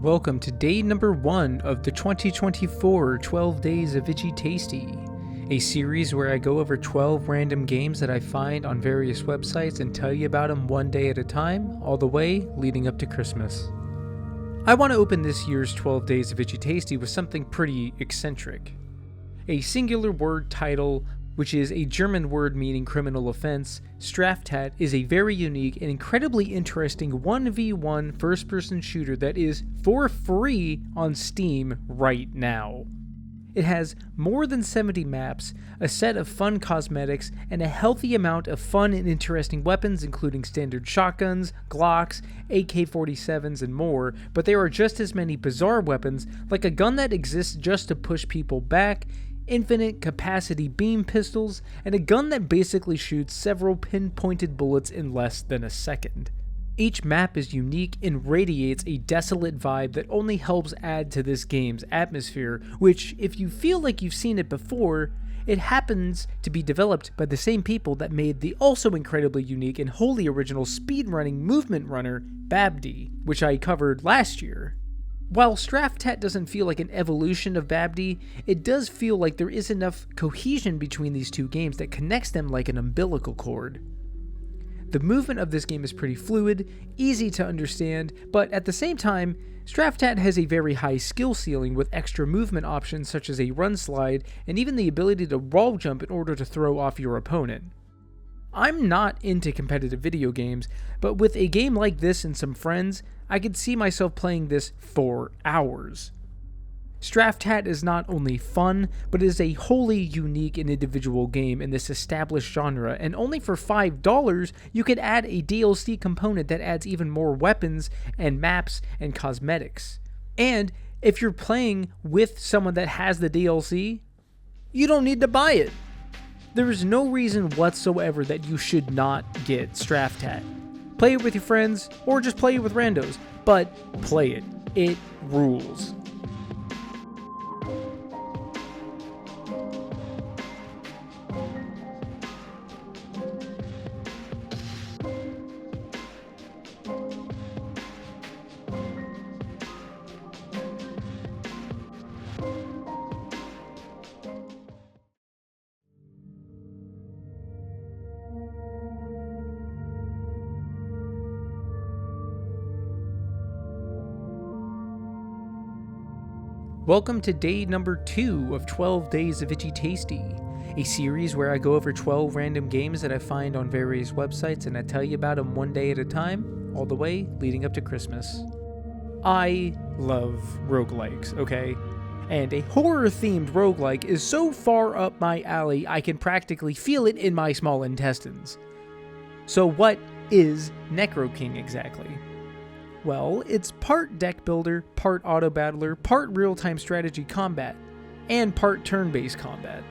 Welcome to day number 1 of the 2024 12 Days of Itch.y, a series where I go over 12 random games that I find on various websites and tell you about them one day at a time, all the way leading up to Christmas. I want to open this year's 12 Days of Itch.y with something pretty eccentric. A singular word title, which is a German word meaning criminal offense, STRAFTAT is a very unique and incredibly interesting 1v1 first-person shooter that is for free on Steam right now. It has more than 70 maps, a set of fun cosmetics, and a healthy amount of fun and interesting weapons including standard shotguns, Glocks, AK-47s, and more, but there are just as many bizarre weapons, like a gun that exists just to push people back, infinite capacity beam pistols, and a gun that basically shoots several pinpointed bullets in less than a second. Each map is unique and radiates a desolate vibe that only helps add to this game's atmosphere, which, if you feel like you've seen it before, it happens to be developed by the same people that made the also incredibly unique and wholly original speedrunning movement runner, Babdy, which I covered last year. While STRAFTAT doesn't feel like an evolution of Babdy, it does feel like there is enough cohesion between these two games that connects them like an umbilical cord. The movement of this game is pretty fluid, easy to understand, but at the same time, STRAFTAT has a very high skill ceiling with extra movement options such as a run slide and even the ability to wall jump in order to throw off your opponent. I'm not into competitive video games, but with a game like this and some friends, I could see myself playing this for hours. STRAFTAT is not only fun, but is a wholly unique and individual game in this established genre, and only for $5 you could add a DLC component that adds even more weapons and maps and cosmetics. And if you're playing with someone that has the DLC, you don't need to buy it. There is no reason whatsoever that you should not get STRAFTAT. Play it with your friends, or just play it with randos, but play it. It rules. Welcome to day number 2 of 12 Days of Itch.y, a series where I go over 12 random games that I find on various websites and I tell you about them one day at a time, all the way leading up to Christmas. I love roguelikes, okay? And a horror-themed roguelike is so far up my alley I can practically feel it in my small intestines. So what is NECROKING exactly? Well, it's part deck builder, part auto battler, part real-time strategy combat, and part turn-based combat.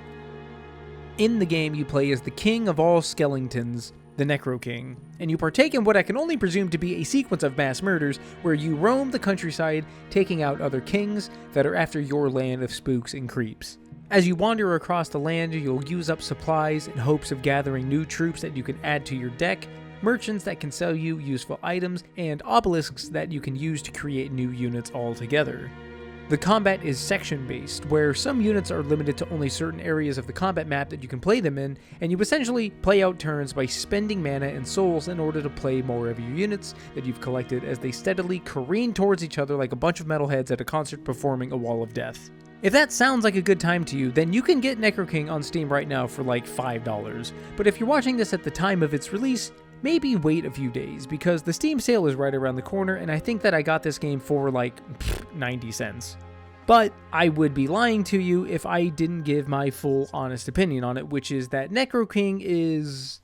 In the game, you play as the king of all skeletons, the NECROKING, and you partake in what I can only presume to be a sequence of mass murders where you roam the countryside, taking out other kings that are after your land of spooks and creeps. As you wander across the land, you'll use up supplies in hopes of gathering new troops that you can add to your deck, merchants that can sell you useful items, and obelisks that you can use to create new units altogether. The combat is section-based, where some units are limited to only certain areas of the combat map that you can play them in, and you essentially play out turns by spending mana and souls in order to play more of your units that you've collected as they steadily careen towards each other like a bunch of metalheads at a concert performing a wall of death. If that sounds like a good time to you, then you can get NECROKING on Steam right now for like $5, but if you're watching this at the time of its release, maybe wait a few days, because the Steam sale is right around the corner, and I think that I got this game for like 90 cents. But I would be lying to you if I didn't give my full honest opinion on it, which is that NECROKING is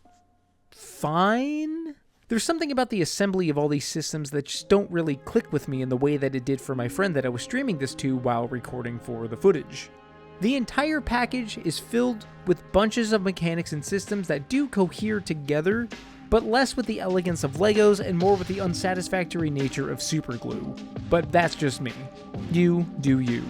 fine? There's something about the assembly of all these systems that just don't really click with me in the way that it did for my friend that I was streaming this to while recording for the footage. The entire package is filled with bunches of mechanics and systems that do cohere together, but less with the elegance of Legos and more with the unsatisfactory nature of superglue. But that's just me. You do you.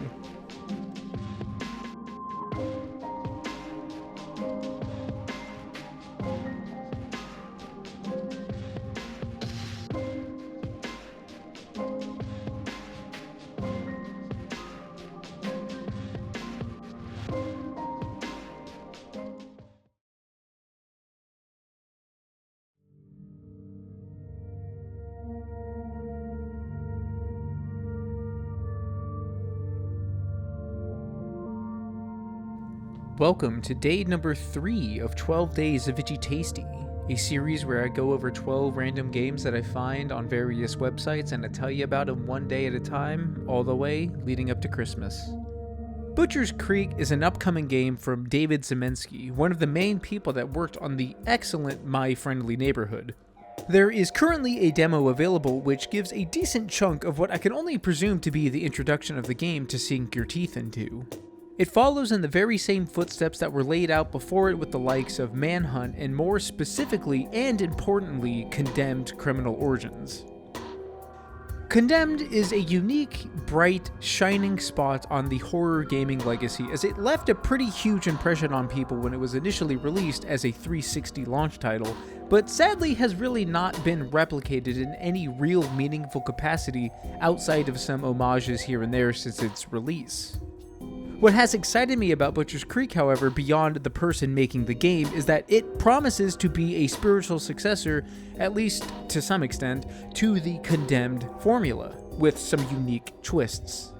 Welcome to day number 3 of 12 Days of Itch.y, a series where I go over 12 random games that I find on various websites and I tell you about them one day at a time, all the way leading up to Christmas. Butcher's Creek is an upcoming game from David Zemensky, one of the main people that worked on the excellent My Friendly Neighborhood. There is currently a demo available which gives a decent chunk of what I can only presume to be the introduction of the game to sink your teeth into. It follows in the very same footsteps that were laid out before it with the likes of Manhunt and more specifically and importantly, Condemned Criminal Origins. Condemned is a unique, bright, shining spot on the horror gaming legacy as it left a pretty huge impression on people when it was initially released as a 360 launch title, but sadly has really not been replicated in any real meaningful capacity outside of some homages here and there since its release. What has excited me about Butcher's Creek, however, beyond the person making the game, is that it promises to be a spiritual successor, at least to some extent, to the Condemned formula, with some unique twists.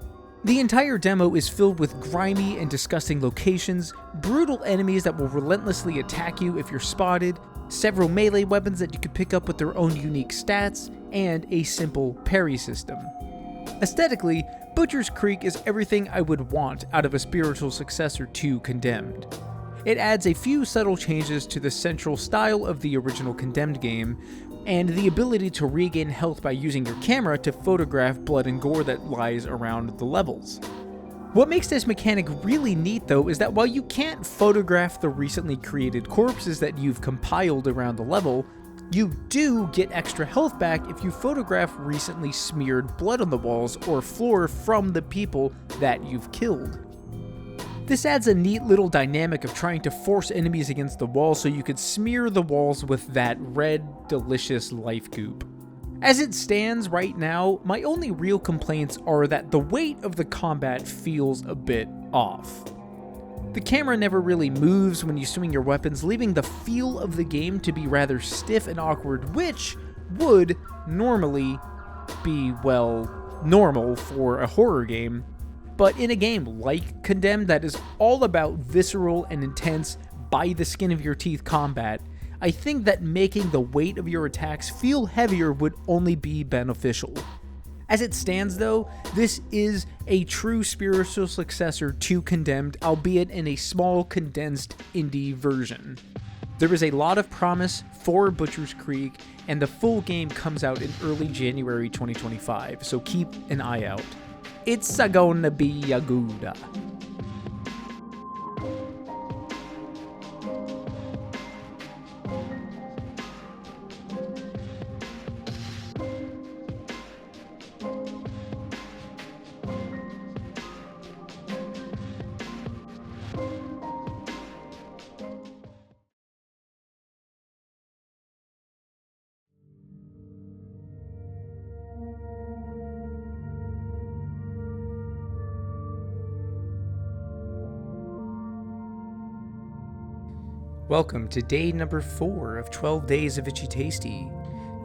The entire demo is filled with grimy and disgusting locations, brutal enemies that will relentlessly attack you if you're spotted, several melee weapons that you can pick up with their own unique stats, and a simple parry system. Aesthetically, Butcher's Creek is everything I would want out of a spiritual successor to Condemned. It adds a few subtle changes to the central style of the original Condemned game, and the ability to regain health by using your camera to photograph blood and gore that lies around the levels. What makes this mechanic really neat though is that while you can't photograph the recently created corpses that you've compiled around the level, you do get extra health back if you photograph recently smeared blood on the walls or floor from the people that you've killed. This adds a neat little dynamic of trying to force enemies against the wall so you could smear the walls with that red, delicious life goop. As it stands right now, my only real complaints are that the weight of the combat feels a bit off. The camera never really moves when you swing your weapons, leaving the feel of the game to be rather stiff and awkward, which would normally be, well, normal for a horror game. But in a game like Condemned that is all about visceral and intense, by the skin of your teeth combat, I think that making the weight of your attacks feel heavier would only be beneficial. As it stands though, this is a true spiritual successor to Condemned, albeit in a small, condensed indie version. There is a lot of promise for Butcher's Creek, and the full game comes out in early January 2025, so keep an eye out. It's gonna be a good. Welcome to day number 4 of 12 Days of Itch.y,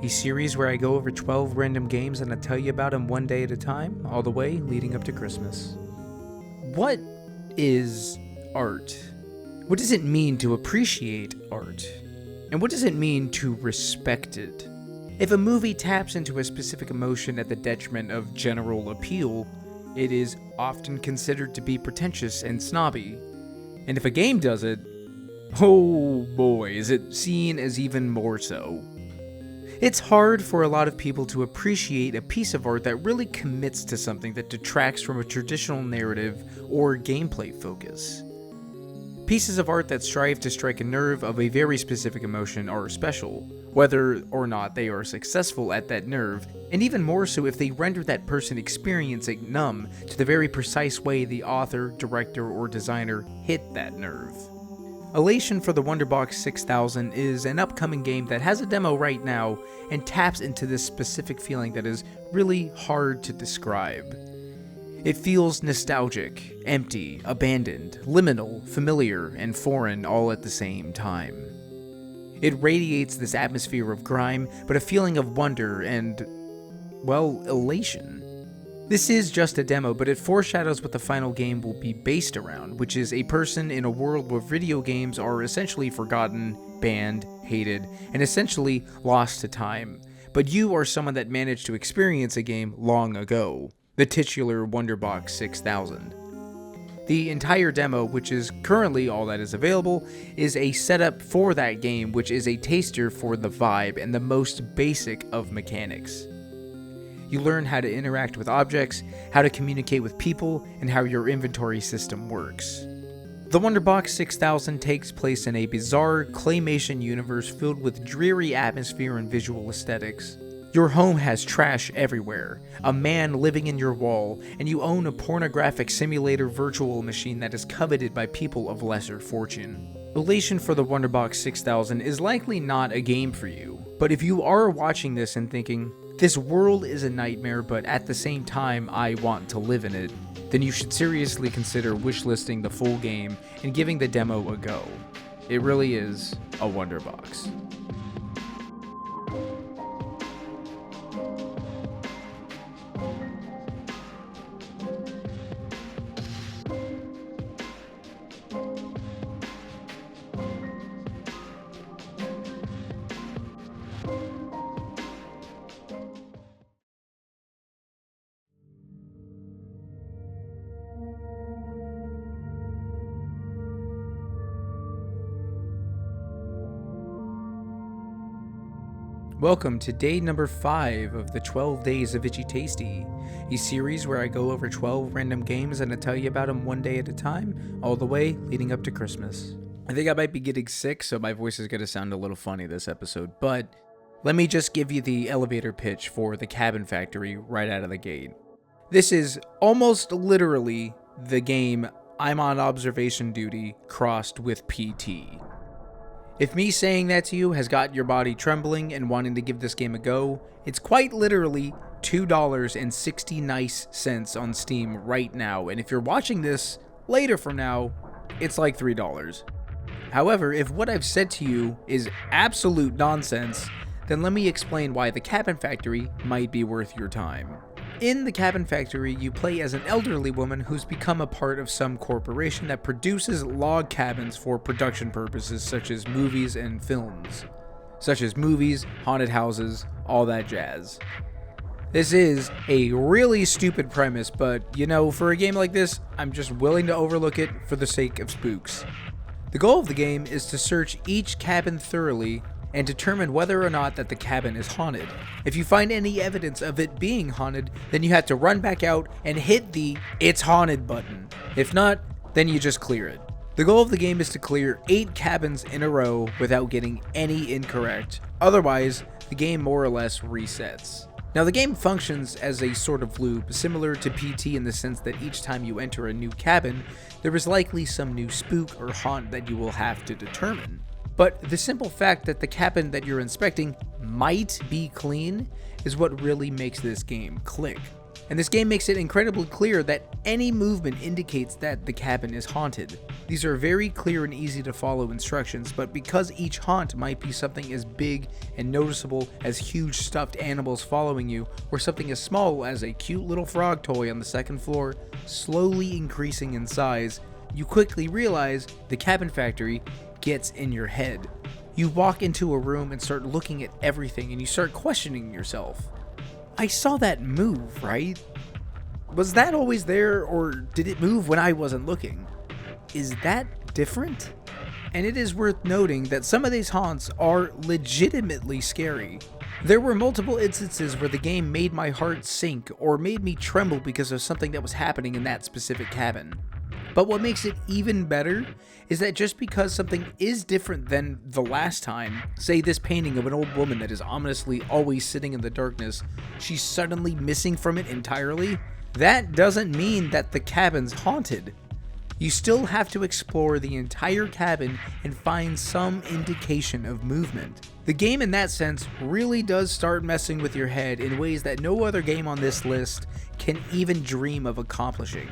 a series where I go over 12 random games and I tell you about them one day at a time, all the way leading up to Christmas. What is art? What does it mean to appreciate art? And what does it mean to respect it? If a movie taps into a specific emotion at the detriment of general appeal, it is often considered to be pretentious and snobby. And if a game does it, oh boy, is it seen as even more so. It's hard for a lot of people to appreciate a piece of art that really commits to something that detracts from a traditional narrative or gameplay focus. Pieces of art that strive to strike a nerve of a very specific emotion are special, whether or not they are successful at that nerve, and even more so if they render that person experiencing numb to the very precise way the author, director, or designer hit that nerve. ELATION for the WONDERBOX 6000 is an upcoming game that has a demo right now and taps into this specific feeling that is really hard to describe. It feels nostalgic, empty, abandoned, liminal, familiar, and foreign all at the same time. It radiates this atmosphere of grime, but a feeling of wonder and, well, elation. This is just a demo, but it foreshadows what the final game will be based around, which is a person in a world where video games are essentially forgotten, banned, hated, and essentially lost to time. But you are someone that managed to experience a game long ago, the titular WONDERBOX 6000. The entire demo, which is currently all that is available, is a setup for that game, which is a taster for the vibe and the most basic of mechanics. You learn how to interact with objects, how to communicate with people, and how your inventory system works. The WONDERBOX 6000 takes place in a bizarre claymation universe filled with dreary atmosphere and visual aesthetics. Your home has trash everywhere, a man living in your wall, and you own a pornographic simulator virtual machine that is coveted by people of lesser fortune. ELATION for the WONDERBOX 6000 is likely not a game for you, but if you are watching this and thinking, this world is a nightmare but at the same time I want to live in it, then you should seriously consider wishlisting the full game and giving the demo a go. It really is a WONDERBOX. Welcome to day number 5 of the 12 Days of Itchy, a series where I go over 12 random games and I tell you about them one day at a time, all the way leading up to Christmas. I think I might be getting sick, so my voice is going to sound a little funny this episode, but let me just give you the elevator pitch for the Cabin Factory right out of the gate. This is almost literally the game I'm on observation duty crossed with PT. If me saying that to you has got your body trembling and wanting to give this game a go, it's quite literally $2.60 on Steam right now, and if you're watching this later from now, it's like $3. However, if what I've said to you is absolute nonsense, then let me explain why the Cabin Factory might be worth your time. In the Cabin Factory, you play as an elderly woman who's become a part of some corporation that produces log cabins for production purposes such as movies and films. Such as movies, haunted houses, all that jazz. This is a really stupid premise, but you know, for a game like this, I'm just willing to overlook it for the sake of spooks. The goal of the game is to search each cabin thoroughly and determine whether or not that the cabin is haunted. If you find any evidence of it being haunted, then you have to run back out and hit the "It's Haunted" button. If not, then you just clear it. The goal of the game is to clear 8 cabins in a row without getting any incorrect. Otherwise, the game more or less resets. Now, the game functions as a sort of loop, similar to PT in the sense that each time you enter a new cabin, there is likely some new spook or haunt that you will have to determine. But the simple fact that the cabin that you're inspecting might be clean is what really makes this game click. And this game makes it incredibly clear that any movement indicates that the cabin is haunted. These are very clear and easy to follow instructions, but because each haunt might be something as big and noticeable as huge stuffed animals following you, or something as small as a cute little frog toy on the second floor, slowly increasing in size, you quickly realize the Cabin Factory gets in your head. You walk into a room and start looking at everything and you start questioning yourself. I saw that move, right? Was that always there, or did it move when I wasn't looking? Is that different? And it is worth noting that some of these haunts are legitimately scary. There were multiple instances where the game made my heart sink or made me tremble because of something that was happening in that specific cabin. But what makes it even better is that just because something is different than the last time, say this painting of an old woman that is ominously always sitting in the darkness, she's suddenly missing from it entirely, that doesn't mean that the cabin's haunted. You still have to explore the entire cabin and find some indication of movement. The game in that sense really does start messing with your head in ways that no other game on this list can even dream of accomplishing.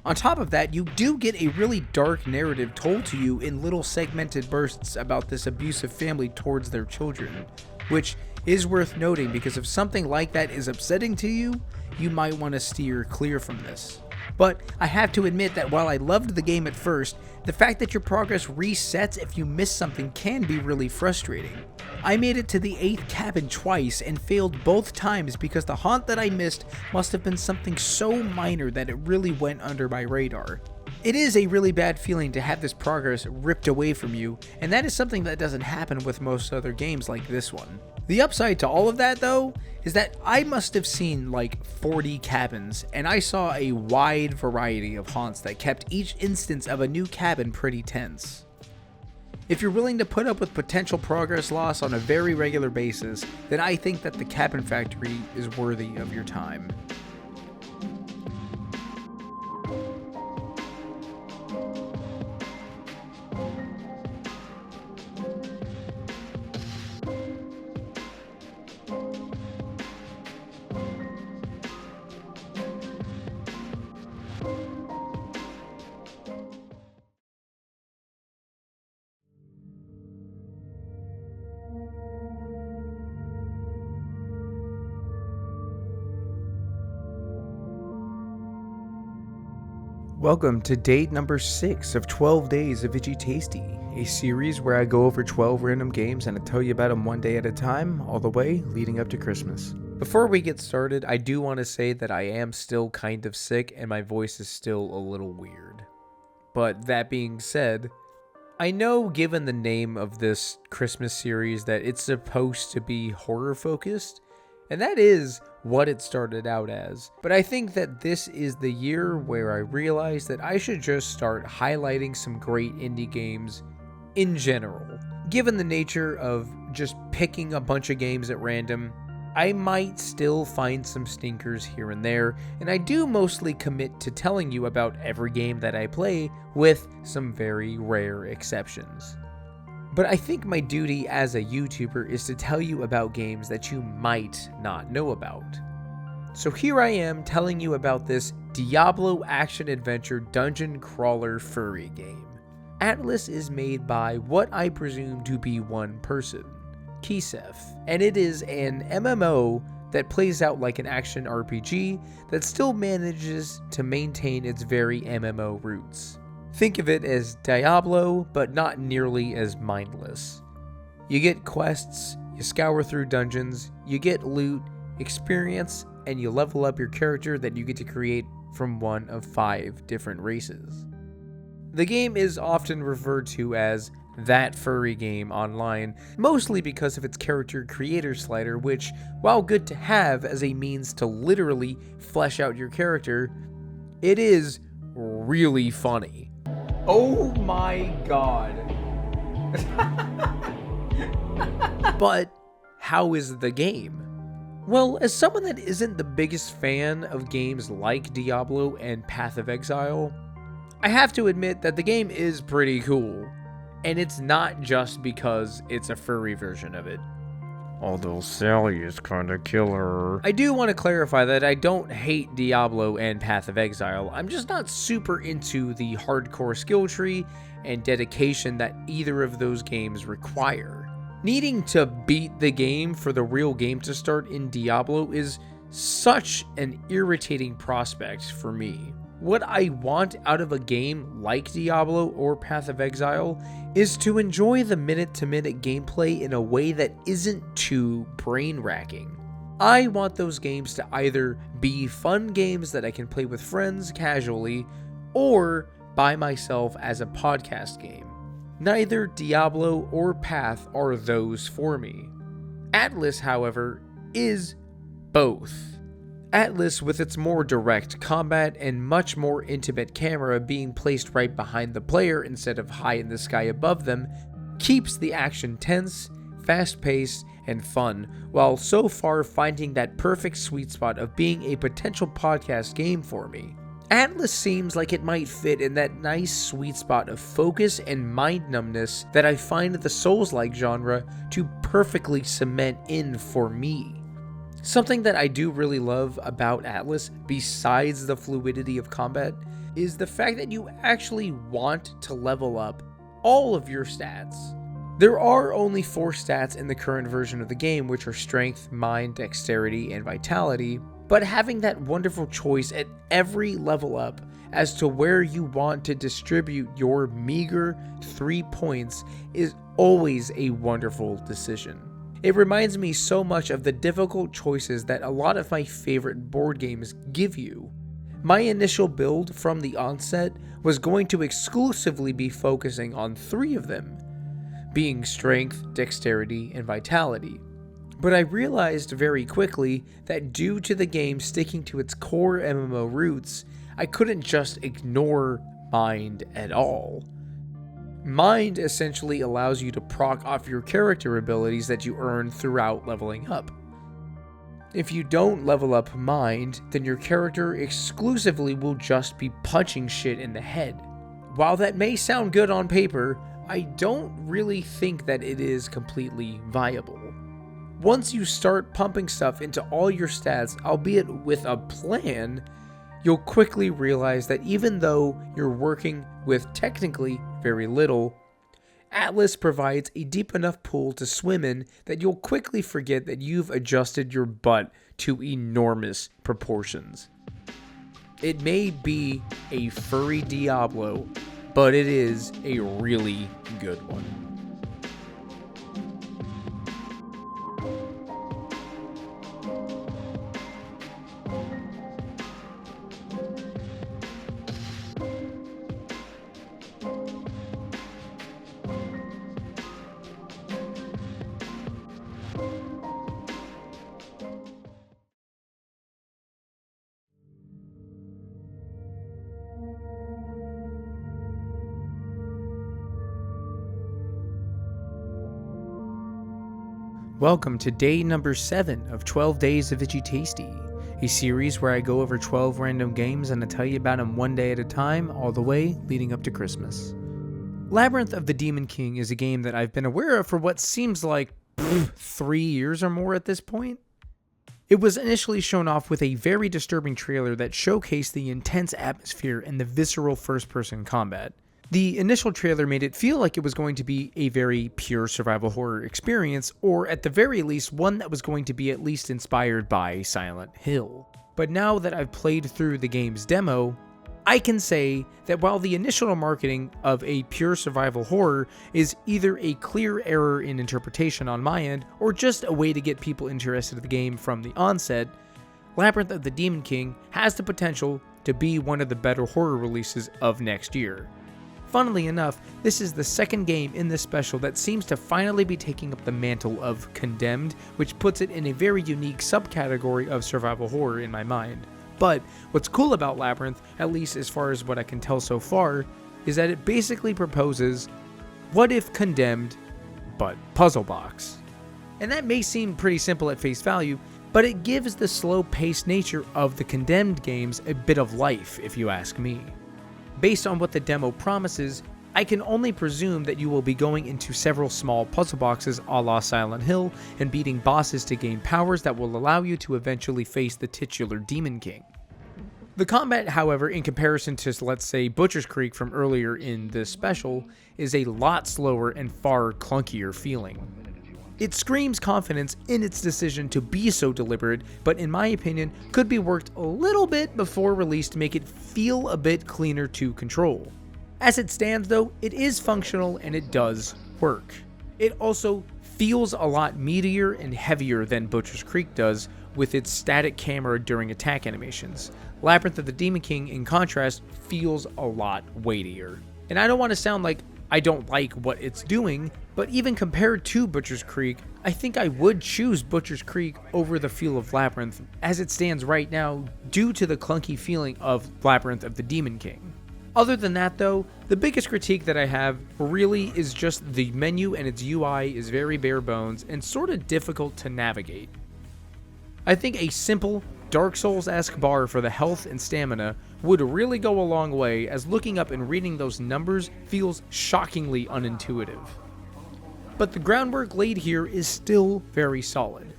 On top of that, you do get a really dark narrative told to you in little segmented bursts about this abusive family towards their children, which is worth noting because if something like that is upsetting to you, you might want to steer clear from this. But I have to admit that while I loved the game at first, the fact that your progress resets if you miss something can be really frustrating. I made it to the 8th cabin twice and failed both times because the haunt that I missed must have been something so minor that it really went under my radar. It is a really bad feeling to have this progress ripped away from you, and that is something that doesn't happen with most other games like this one. The upside to all of that, though, is that I must have seen like 40 cabins, and I saw a wide variety of haunts that kept each instance of a new cabin pretty tense. If you're willing to put up with potential progress loss on a very regular basis, then I think that the Cabin Factory is worthy of your time. Welcome to date number 6 of 12 Days of Itch.y, a series where I go over 12 random games and I tell you about them one day at a time, all the way leading up to Christmas. Before we get started, I do want to say that I am still kind of sick and my voice is still a little weird. But that being said, I know given the name of this Christmas series that it's supposed to be horror focused, and that is what it started out as. But I think that this is the year where I realized that I should just start highlighting some great indie games in general. Given the nature of just picking a bunch of games at random, I might still find some stinkers here and there, and I do mostly commit to telling you about every game that I play, with some very rare exceptions. But I think my duty as a YouTuber is to tell you about games that you might not know about. So here I am telling you about this Diablo action-adventure dungeon crawler furry game. ATLYSS is made by what I presume to be one person, Kisef, and it is an MMO that plays out like an action RPG that still manages to maintain its very MMO roots. Think of it as Diablo, but not nearly as mindless. You get quests, you scour through dungeons, you get loot, experience, and you level up your character that you get to create from one of 5 different races. The game is often referred to as that furry game online, mostly because of its character creator slider, which, while good to have as a means to literally flesh out your character, it is really funny. Oh my god. But how is the game? Well, as someone that isn't the biggest fan of games like Diablo and Path of Exile, I have to admit that the game is pretty cool. And it's not just because it's a furry version of it. Although Sally is kinda killer. I do want to clarify that I don't hate Diablo and Path of Exile. I'm just not super into the hardcore skill tree and dedication that either of those games require. Needing to beat the game for the real game to start in Diablo is such an irritating prospect for me. What I want out of a game like Diablo or Path of Exile is to enjoy the minute-to-minute gameplay in a way that isn't too brain-racking. I want those games to either be fun games that I can play with friends casually, or by myself as a podcast game. Neither Diablo or Path are those for me. ATLYSS, however, is both. ATLYSS, with its more direct combat and much more intimate camera being placed right behind the player instead of high in the sky above them, keeps the action tense, fast-paced, and fun, while so far finding that perfect sweet spot of being a potential podcast game for me. ATLYSS seems like it might fit in that nice sweet spot of focus and mind numbness that I find the Souls-like genre to perfectly cement in for me. Something that I do really love about ATLYSS, besides the fluidity of combat, is the fact that you actually want to level up all of your stats. There are only 4 stats in the current version of the game, which are Strength, Mind, Dexterity, and Vitality, but having that wonderful choice at every level up as to where you want to distribute your meager 3 points is always a wonderful decision. It reminds me so much of the difficult choices that a lot of my favorite board games give you. My initial build from the onset was going to exclusively be focusing on 3 of them, being strength, dexterity, and vitality. But I realized very quickly that due to the game sticking to its core MMO roots, I couldn't just ignore Mind at all. Mind essentially allows you to proc off your character abilities that you earn throughout leveling up. If you don't level up Mind, then your character exclusively will just be punching shit in the head. While that may sound good on paper, I don't really think that it is completely viable. Once you start pumping stuff into all your stats, albeit with a plan, you'll quickly realize that even though you're working with technically very little, ATLYSS provides a deep enough pool to swim in that you'll quickly forget that you've adjusted your butt to enormous proportions. It may be a furry Diablo, but it is a really good one. Welcome to day number 7 of 12 Days of Itch.y, a series where I go over 12 random games and I tell you about them one day at a time, all the way leading up to Christmas. Labyrinth of the Demon King is a game that I've been aware of for what seems like 3 years or more at this point. It was initially shown off with a very disturbing trailer that showcased the intense atmosphere and the visceral first-person combat. The initial trailer made it feel like it was going to be a very pure survival horror experience, or at the very least one that was going to be at least inspired by Silent Hill. But now that I've played through the game's demo, I can say that while the initial marketing of a pure survival horror is either a clear error in interpretation on my end, or just a way to get people interested in the game from the onset, Labyrinth of the Demon King has the potential to be one of the better horror releases of next year. Funnily enough, this is the second game in this special that seems to finally be taking up the mantle of Condemned, which puts it in a very unique subcategory of survival horror in my mind. But what's cool about Labyrinth, at least as far as what I can tell so far, is that it basically proposes, what if Condemned, but puzzle box? And that may seem pretty simple at face value, but it gives the slow-paced nature of the Condemned games a bit of life, if you ask me. Based on what the demo promises, I can only presume that you will be going into several small puzzle boxes a la Silent Hill and beating bosses to gain powers that will allow you to eventually face the titular Demon King. The combat, however, in comparison to, let's say, Butcher's Creek from earlier in this special, is a lot slower and far clunkier feeling. It screams confidence in its decision to be so deliberate, but in my opinion, could be worked a little bit before release to make it feel a bit cleaner to control. As it stands though, it is functional and it does work. It also feels a lot meatier and heavier than Butcher's Creek does with its static camera during attack animations. Labyrinth of the Demon King, in contrast, feels a lot weightier. And I don't want to sound like I don't like what it's doing, but even compared to Butcher's Creek, I think I would choose Butcher's Creek over the feel of Labyrinth as it stands right now due to the clunky feeling of Labyrinth of the Demon King. Other than that though, the biggest critique that I have really is just the menu and its UI is very bare bones and sort of difficult to navigate. I think a simple, Dark Souls-esque bar for the health and stamina would really go a long way, as looking up and reading those numbers feels shockingly unintuitive. But the groundwork laid here is still very solid.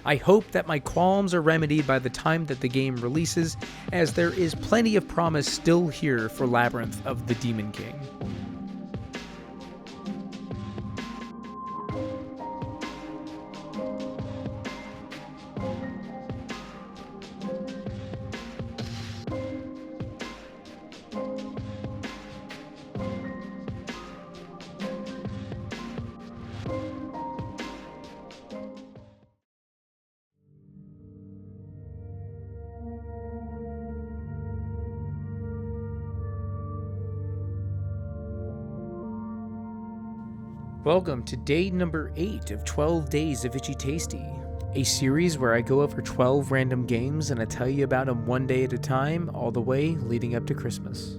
I hope that my qualms are remedied by the time that the game releases, as there is plenty of promise still here for Labyrinth of the Demon King. Welcome to day number 8 of 12 Days of Itchy, a series where I go over 12 random games and I tell you about them one day at a time, all the way leading up to Christmas.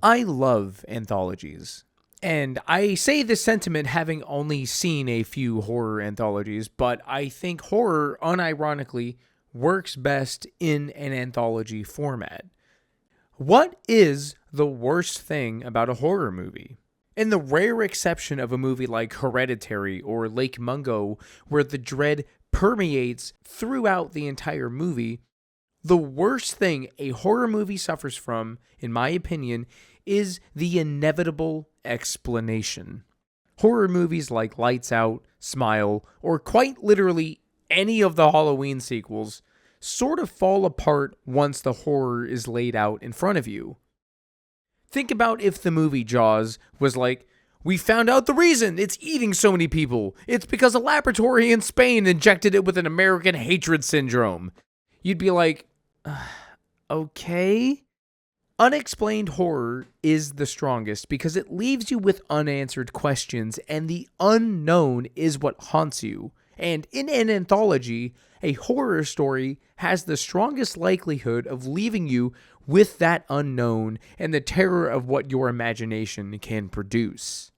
I love anthologies, and I say this sentiment having only seen a few horror anthologies, but I think horror, unironically, works best in an anthology format. What is the worst thing about a horror movie? In the rare exception of a movie like Hereditary or Lake Mungo, where the dread permeates throughout the entire movie, the worst thing a horror movie suffers from, in my opinion, is the inevitable explanation. Horror movies like Lights Out, Smile, or quite literally any of the Halloween sequels sort of fall apart once the horror is laid out in front of you. Think about if the movie Jaws was like, we found out the reason it's eating so many people. It's because a laboratory in Spain injected it with an American hatred syndrome. You'd be like, okay? Unexplained horror is the strongest because it leaves you with unanswered questions, and the unknown is what haunts you. And in an anthology, a horror story has the strongest likelihood of leaving you with that unknown and the terror of what your imagination can produce.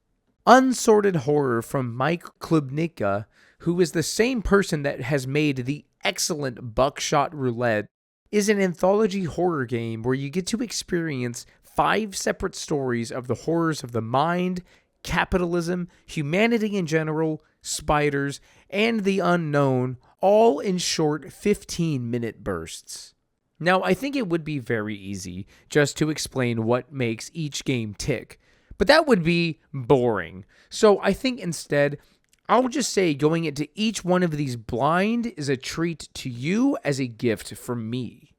Unsorted Horror from Mike Klubnicka, who is the same person that has made the excellent Buckshot Roulette, is an anthology horror game where you get to experience 5 separate stories of the horrors of the mind, capitalism, humanity in general, spiders, and the unknown, all in short 15-minute bursts. Now, I think it would be very easy just to explain what makes each game tick, but that would be boring. So I think instead, I'll just say going into each one of these blind is a treat to you as a gift from me.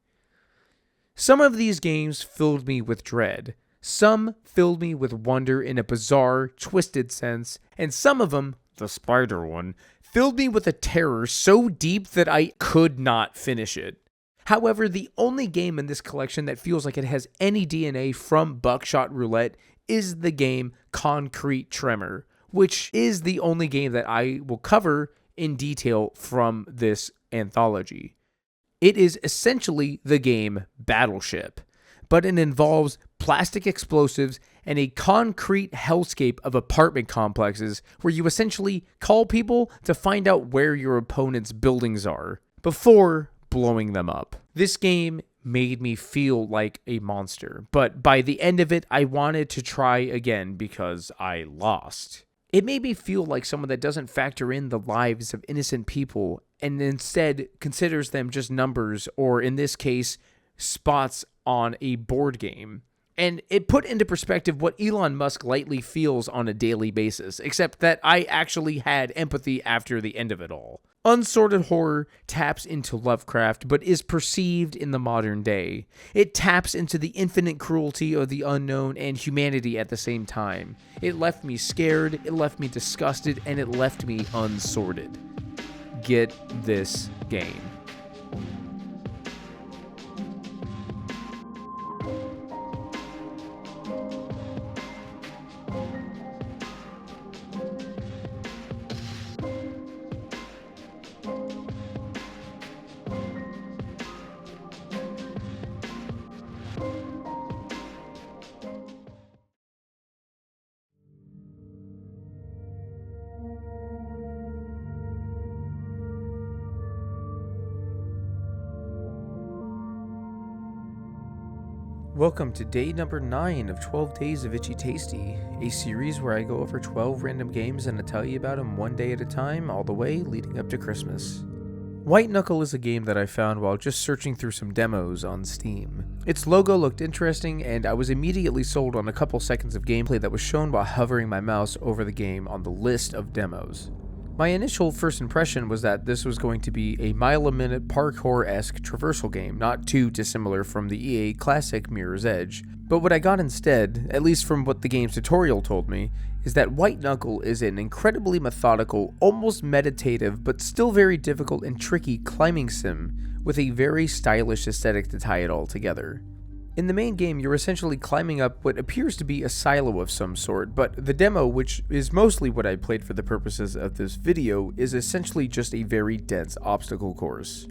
Some of these games filled me with dread. Some filled me with wonder in a bizarre, twisted sense, and some of them, the spider one, filled me with a terror so deep that I could not finish it. However, the only game in this collection that feels like it has any DNA from Buckshot Roulette is the game Concrete Tremor, which is the only game that I will cover in detail from this anthology. It is essentially the game Battleship, but it involves plastic explosives and a concrete hellscape of apartment complexes where you essentially call people to find out where your opponent's buildings are before blowing them up. This game made me feel like a monster, but by the end of it, I wanted to try again because I lost. It made me feel like someone that doesn't factor in the lives of innocent people and instead considers them just numbers, or in this case, spots on a board game. And it put into perspective what Elon Musk lightly feels on a daily basis, except that I actually had empathy after the end of it all. Unsorted Horror taps into Lovecraft, but is perceived in the modern day. It taps into the infinite cruelty of the unknown and humanity at the same time. It left me scared, it left me disgusted, and it left me unsorted. Get this game. Welcome to day number 9 of 12 Days of Itchy, a series where I go over 12 random games and I tell you about them one day at a time, all the way leading up to Christmas. White Knuckle is a game that I found while just searching through some demos on Steam. Its logo looked interesting, and I was immediately sold on a couple seconds of gameplay that was shown while hovering my mouse over the game on the list of demos. My initial first impression was that this was going to be a mile-a-minute parkour-esque traversal game, not too dissimilar from the EA classic Mirror's Edge. But what I got instead, at least from what the game's tutorial told me, is that White Knuckle is an incredibly methodical, almost meditative, but still very difficult and tricky climbing sim with a very stylish aesthetic to tie it all together. In the main game, you're essentially climbing up what appears to be a silo of some sort, but the demo, which is mostly what I played for the purposes of this video, is essentially just a very dense obstacle course.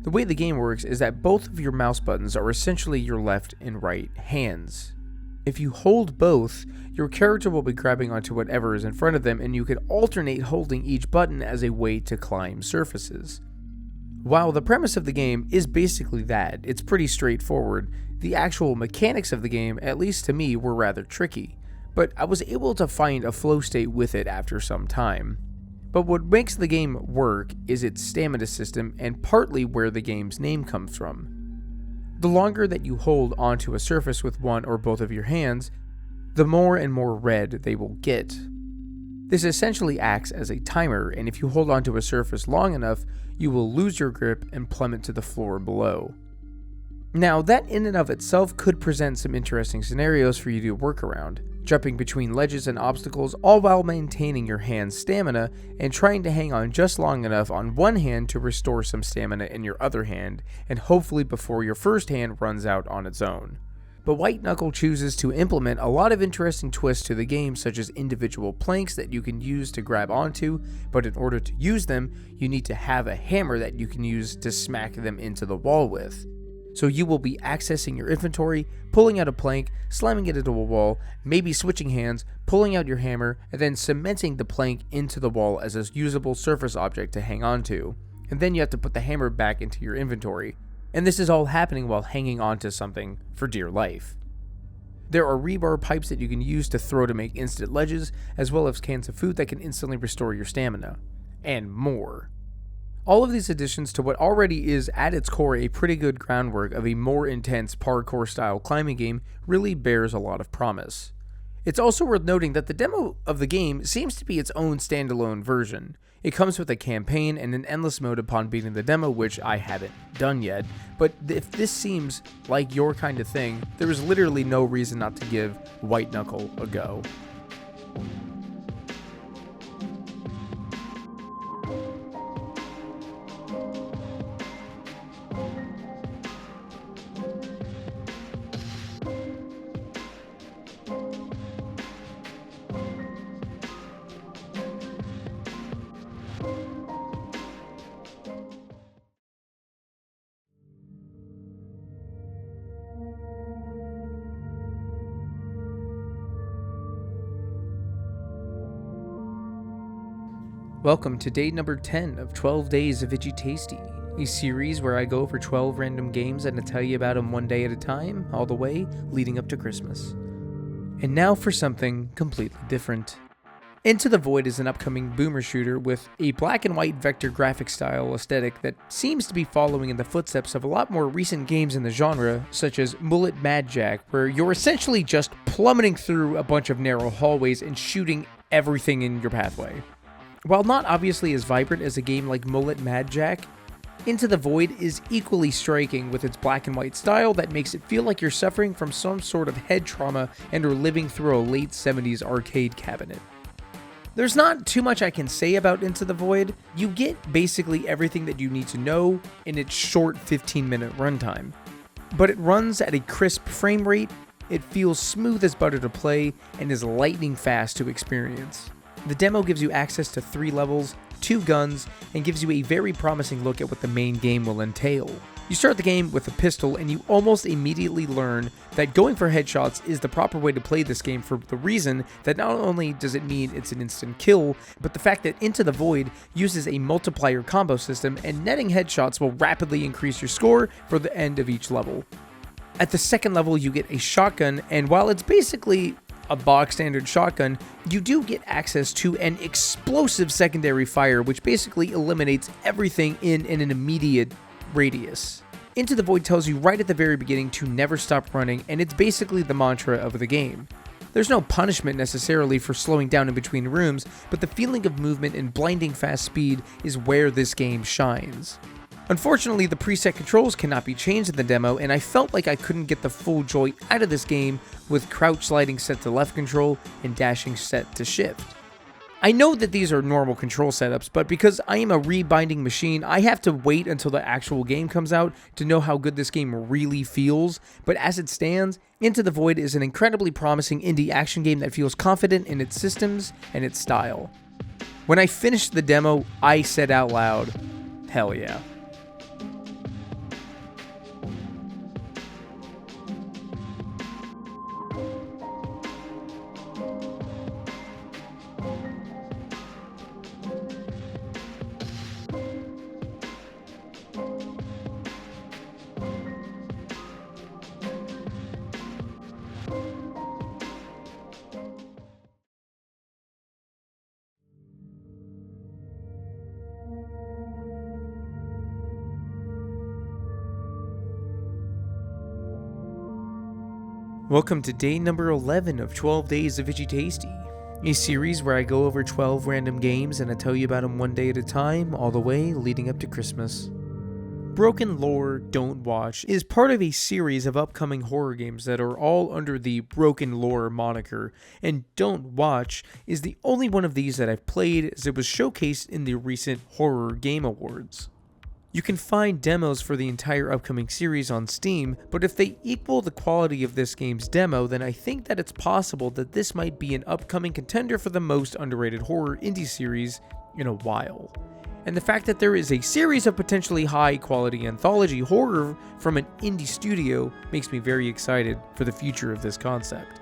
The way the game works is that both of your mouse buttons are essentially your left and right hands. If you hold both, your character will be grabbing onto whatever is in front of them, and you can alternate holding each button as a way to climb surfaces. While the premise of the game is basically that, it's pretty straightforward, the actual mechanics of the game, at least to me, were rather tricky, but I was able to find a flow state with it after some time. But what makes the game work is its stamina system, and partly where the game's name comes from. The longer that you hold onto a surface with one or both of your hands, the more and more red they will get. This essentially acts as a timer, and if you hold onto a surface long enough, you will lose your grip and plummet to the floor below. Now, that in and of itself could present some interesting scenarios for you to work around, jumping between ledges and obstacles, all while maintaining your hand's stamina and trying to hang on just long enough on one hand to restore some stamina in your other hand, and hopefully before your first hand runs out on its own. But White Knuckle chooses to implement a lot of interesting twists to the game, such as individual planks that you can use to grab onto, but in order to use them, you need to have a hammer that you can use to smack them into the wall with. So you will be accessing your inventory, pulling out a plank, slamming it into a wall, maybe switching hands, pulling out your hammer, and then cementing the plank into the wall as a usable surface object to hang on to. And then you have to put the hammer back into your inventory. And this is all happening while hanging onto something for dear life. There are rebar pipes that you can use to throw to make instant ledges, as well as cans of food that can instantly restore your stamina. And more. All of these additions to what already is at its core a pretty good groundwork of a more intense parkour style climbing game really bears a lot of promise. It's also worth noting that the demo of the game seems to be its own standalone version. It comes with a campaign and an endless mode upon beating the demo, which I haven't done yet, but if this seems like your kind of thing, there is literally no reason not to give White Knuckle a go. Welcome to day number 10 of 12 Days of Itch.y, a series where I go over 12 random games and I tell you about them one day at a time, all the way leading up to Christmas. And now for something completely different. Into the Void is an upcoming boomer shooter with a black and white vector graphic style aesthetic that seems to be following in the footsteps of a lot more recent games in the genre, such as Mullet Mad Jack, where you're essentially just plummeting through a bunch of narrow hallways and shooting everything in your pathway. While not obviously as vibrant as a game like Mullet Mad Jack, Into the Void is equally striking with its black and white style that makes it feel like you're suffering from some sort of head trauma and are living through a late 70s arcade cabinet. There's not too much I can say about Into the Void. You get basically everything that you need to know in its short 15-minute runtime. But it runs at a crisp frame rate, it feels smooth as butter to play, and is lightning fast to experience. The demo gives you access to 3 levels, 2 guns, and gives you a very promising look at what the main game will entail. You start the game with a pistol, and you almost immediately learn that going for headshots is the proper way to play this game for the reason that not only does it mean it's an instant kill, but the fact that Into the Void uses a multiplier combo system, and netting headshots will rapidly increase your score for the end of each level. At the second level, you get a shotgun, and while it's basically a box standard shotgun, you do get access to an explosive secondary fire, which basically eliminates everything in an immediate radius. Into the Void tells you right at the very beginning to never stop running, and it's basically the mantra of the game. There's no punishment necessarily for slowing down in between rooms, but the feeling of movement and blinding fast speed is where this game shines. Unfortunately, the preset controls cannot be changed in the demo, and I felt like I couldn't get the full joy out of this game with crouch sliding set to left control and dashing set to shift. I know that these are normal control setups, but because I am a rebinding machine, I have to wait until the actual game comes out to know how good this game really feels. But as it stands, Into the Void is an incredibly promising indie action game that feels confident in its systems and its style. When I finished the demo, I said out loud, hell yeah. Welcome to day number 11 of 12 Days of Itch.y, a series where I go over 12 random games and I tell you about them one day at a time, all the way leading up to Christmas. Broken Lore, Don't Watch is part of a series of upcoming horror games that are all under the Broken Lore moniker, and Don't Watch is the only one of these that I've played as it was showcased in the recent Horror Game Awards. You can find demos for the entire upcoming series on Steam, but if they equal the quality of this game's demo, then I think that it's possible that this might be an upcoming contender for the most underrated horror indie series in a while. And the fact that there is a series of potentially high quality anthology horror from an indie studio makes me very excited for the future of this concept.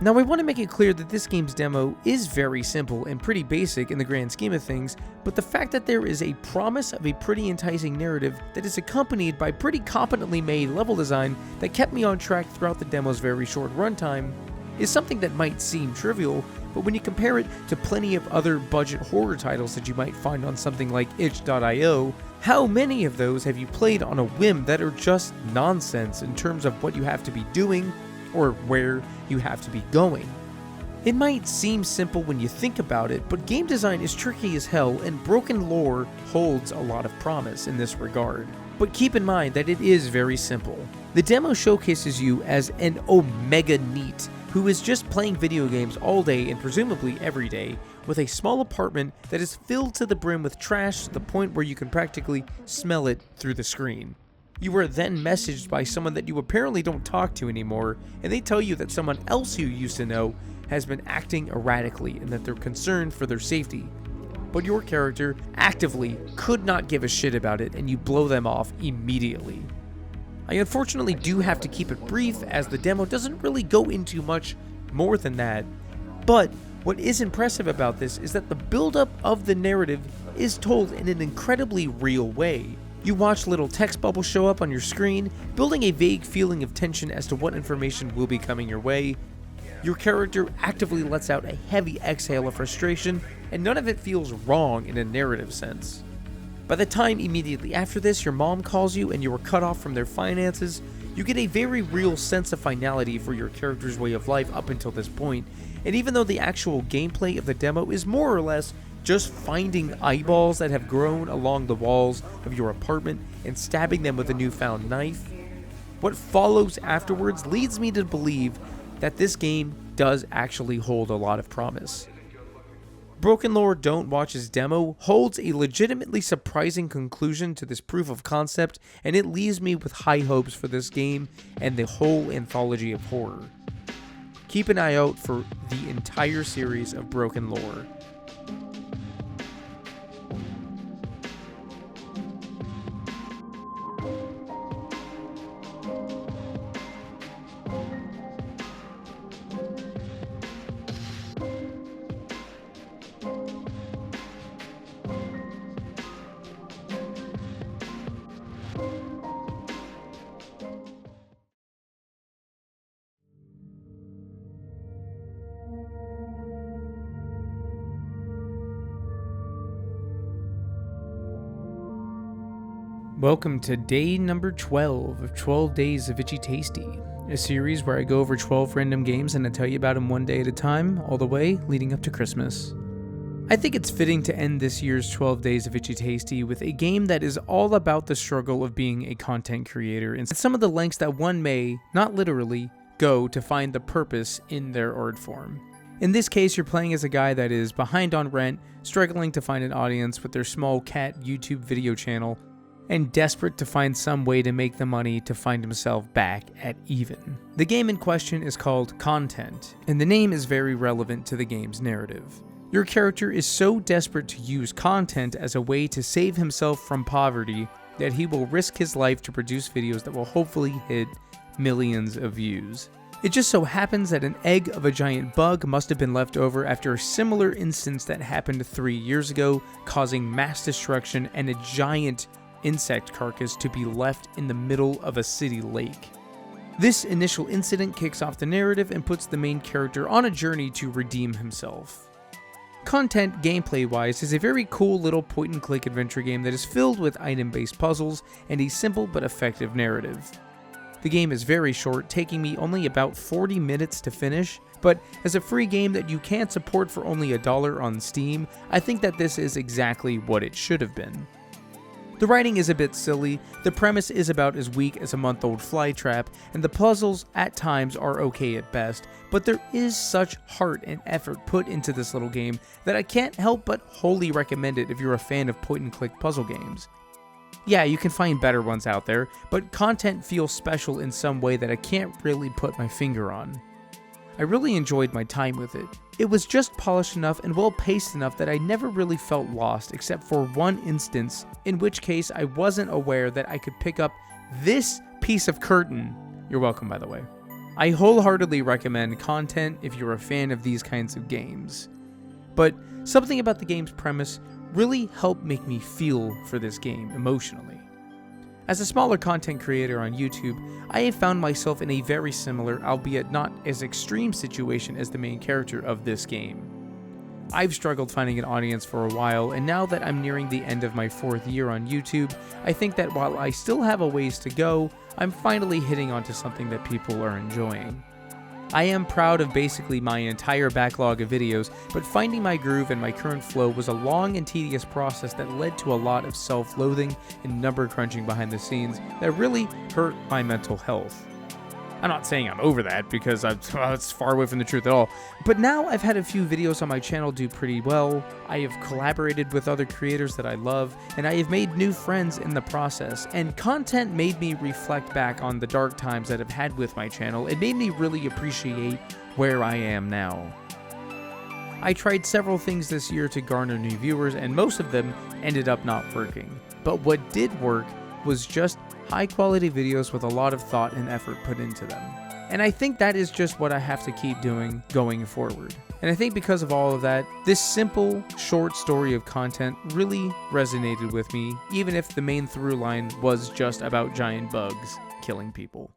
Now, I want to make it clear that this game's demo is very simple and pretty basic in the grand scheme of things, but the fact that there is a promise of a pretty enticing narrative that is accompanied by pretty competently made level design that kept me on track throughout the demo's very short runtime is something that might seem trivial, but when you compare it to plenty of other budget horror titles that you might find on something like itch.io, how many of those have you played on a whim that are just nonsense in terms of what you have to be doing or where you have to be going? It might seem simple when you think about it, but game design is tricky as hell, and Broken Lore holds a lot of promise in this regard. But keep in mind that it is very simple. The demo showcases you as an Omega NEET who is just playing video games all day and presumably every day, with a small apartment that is filled to the brim with trash to the point where you can practically smell it through the screen. You are then messaged by someone that you apparently don't talk to anymore, and they tell you that someone else you used to know has been acting erratically and that they're concerned for their safety. But your character actively could not give a shit about it, and you blow them off immediately. I unfortunately do have to keep it brief, as the demo doesn't really go into much more than that, but what is impressive about this is that the buildup of the narrative is told in an incredibly real way. You watch little text bubbles show up on your screen, building a vague feeling of tension as to what information will be coming your way. Your character actively lets out a heavy exhale of frustration, and none of it feels wrong in a narrative sense. By the time immediately after this your mom calls you and you are cut off from their finances, you get a very real sense of finality for your character's way of life up until this point, and even though the actual gameplay of the demo is more or less just finding eyeballs that have grown along the walls of your apartment and stabbing them with a newfound knife, what follows afterwards leads me to believe that this game does actually hold a lot of promise. Broken Lore Don't Watch's demo holds a legitimately surprising conclusion to this proof of concept, and it leaves me with high hopes for this game and the whole anthology of horror. Keep an eye out for the entire series of Broken Lore. Welcome to day number 12 of 12 Days of Itch.y, a series where I go over 12 random games and I tell you about them one day at a time, all the way leading up to Christmas. I think it's fitting to end this year's 12 Days of Itch.y with a game that is all about the struggle of being a content creator and some of the lengths that one may, not literally, go to find the purpose in their art form. In this case, you're playing as a guy that is behind on rent, struggling to find an audience with their small cat YouTube video channel, and desperate to find some way to make the money to find himself back at even. The game in question is called Content, and the name is very relevant to the game's narrative. Your character is so desperate to use content as a way to save himself from poverty that he will risk his life to produce videos that will hopefully hit millions of views. It just so happens that an egg of a giant bug must have been left over after a similar instance that happened 3 years ago, causing mass destruction and a giant insect carcass to be left in the middle of a city lake. This initial incident kicks off the narrative and puts the main character on a journey to redeem himself. Content, gameplay-wise, is a very cool little point-and-click adventure game that is filled with item-based puzzles and a simple but effective narrative. The game is very short, taking me only about 40 minutes to finish, but as a free game that you can support for only $1 on Steam, I think that this is exactly what it should have been. The writing is a bit silly, the premise is about as weak as a month-old flytrap, and the puzzles at times are okay at best, but there is such heart and effort put into this little game that I can't help but wholly recommend it if you're a fan of point-and-click puzzle games. Yeah, you can find better ones out there, but Content feels special in some way that I can't really put my finger on. I really enjoyed my time with it. It was just polished enough and well paced enough that I never really felt lost except for one instance, in which case I wasn't aware that I could pick up this piece of curtain. You're welcome, by the way. I wholeheartedly recommend Content if you're a fan of these kinds of games. But something about the game's premise really helped make me feel for this game emotionally. As a smaller content creator on YouTube, I have found myself in a very similar, albeit not as extreme situation as the main character of this game. I've struggled finding an audience for a while, and now that I'm nearing the end of my 4th year on YouTube, I think that while I still have a ways to go, I'm finally hitting onto something that people are enjoying. I am proud of basically my entire backlog of videos, but finding my groove and my current flow was a long and tedious process that led to a lot of self-loathing and number crunching behind the scenes that really hurt my mental health. I'm not saying I'm over that because it's far away from the truth at all, but now I've had a few videos on my channel do pretty well, I have collaborated with other creators that I love, and I have made new friends in the process, and Content made me reflect back on the dark times that I've had with my channel. It made me really appreciate where I am now. I tried several things this year to garner new viewers, and most of them ended up not working. But what did work was just high quality videos with a lot of thought and effort put into them. And I think that is just what I have to keep doing going forward. And I think because of all of that, this simple, short story of Content really resonated with me, even if the main through line was just about giant bugs killing people.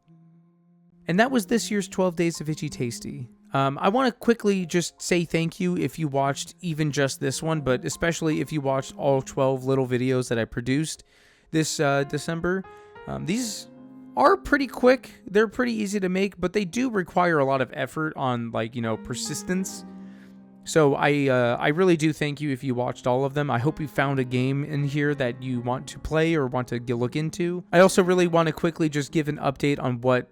And that was this year's 12 Days of Itch.y. I want to quickly just say thank you if you watched even just this one, but especially if you watched all 12 little videos that I produced this December. These are pretty quick, they're pretty easy to make, but they do require a lot of effort on, persistence. So I really do thank you if you watched all of them. I hope you found a game in here that you want to play or want to look into. I also really want to quickly just give an update on what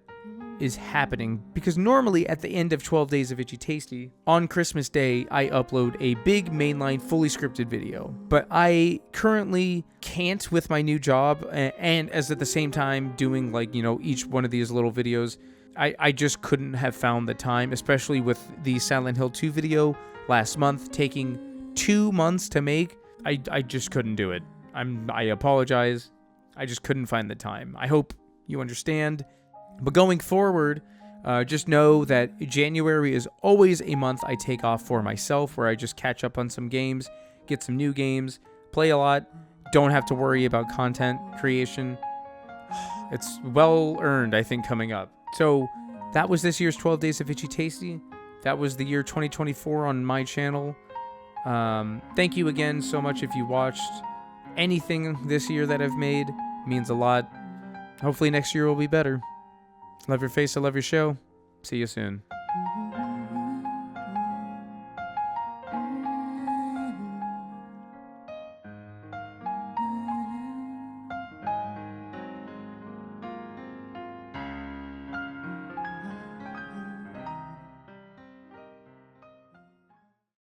is happening, because normally at the end of 12 Days of Itch.y, on Christmas Day, I upload a big mainline fully scripted video, but I currently can't with my new job, and as at the same time doing each one of these little videos, I just couldn't have found the time, especially with the Silent Hill 2 video last month taking 2 months to make. I just couldn't do it. I apologize. I just couldn't find the time. I hope you understand. But going forward, just know that January is always a month I take off for myself, where I just catch up on some games, get some new games, play a lot, don't have to worry about content creation. It's well earned, I think, coming up. So that was this year's 12 Days of Itch.y. That was the year 2024 on my channel. Thank you again so much if you watched anything this year that I've made. It means a lot. Hopefully next year will be better. Love your face, I love your show. See you soon.